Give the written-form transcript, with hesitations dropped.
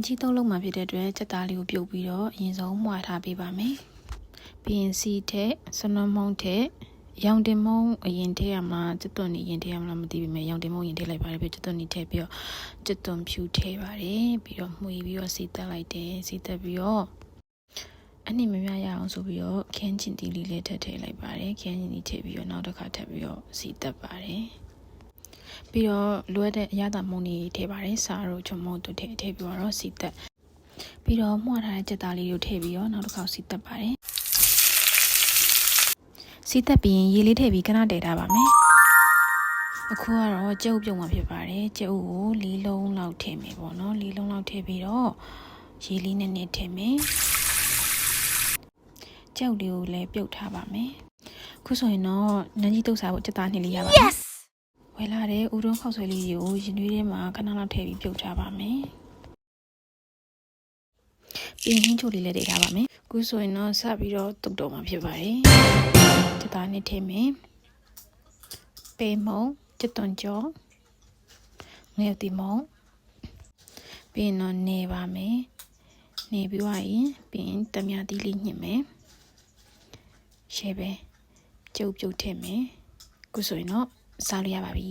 ကြီးသုံးလုံးမှာဖြစ်တဲ့အတွက်စက်သားလေးကိုပြုတ်ပြီးတော့အရင်ဆုံးမှုာထားပေးပါမယ်ပြီးရင်စီထက်စနွမ်းမုံထက်ရောင်တင်မုံအရင်ထည့်ရမှာကျွတ်သွန်နေရင်ထည့်ရမလားမသိဘူးရောင်တင်မုံရင်ထည့်လိုက်ပါတယ်ပြီးကျွတ်သွန်နေထည့်ပြီးတော့ကျွတ်သွန်ဖြူထည့်ပါတယ်ပြီးတော့မှုပြီးတော့စီတက်လိုက်တယ်စီတက်ပြီးတော့အနည်းမများရအောင်ဆိုပြီးတော့ခင်းချင်တီလေးလေးထည့်လိုက်ပါတယ်ခင်းချင်တီထည့်ပြီးတော့နောက်တစ်ခါထပ်ပြီးတော့စီတက်ပါတယ်ပြီးတော့လိုအပ်တဲ့အရသာမုံတွေထည့်ပါတယ်စားတို့ချုံမုံတို့ထည့်ပြီးတော့စီတက်ပြီးတော့မှုထားတဲ့ကြက်သားလေးကိုထည့်ပြီးတော့နောက်တစ်ခါစီတက်ပါတယ်စီတက်ပြီးရင်ရေလေးထည့်ပြီးခဏတည်ထားပါမယ်အခုကတော့ကြက်ဥပြုတ်မှာဖြစ်ပါတယ်ကြက်ဥကို4 လုံးလောက်ထည့်မယ်ပေါ့နော်4 လုံးလောက်ထည့်ပြီးတော့ရေလေးနဲ့ထည့်မယ်ကြက်ဥလေးကိုလည်းပြုတ်ထားပါမယ်ခုဆိုရင်တော့နန်းကြီးတုပ်စားဖို့ကြက်သားနှစ်လေးရပါမယ်ဝယ်လာတဲ့ဥတုံးခောက်ဆွဲလေးကိုရင်သွေးထဲမှာခဏလောက်ထည့်ပြီးပြုတ်ထားပါမယ်ပြီးရင်ဟင်းချိုလေးလည်းထည့်ထားပါမယ်ခုဆိုရင်တော့စပြီးတော့တုပ်တော့မှာဖြစ်ပါတယ်ကြက်သားနှစ်ထည့်မယ်ပေမုံကျွတ်သွန်ကြောငယ်တီမုံပြီးရင်တော့နေပါမယ်နေပြီးွားရင်ပြီးရင်တမယာသီးလေးညှစ်မယ်ရှယ်ပဲကျုပ်ပြုတ်ထည့်မယ်ခုဆိုရင်တော့စားလို့ရပါပြီ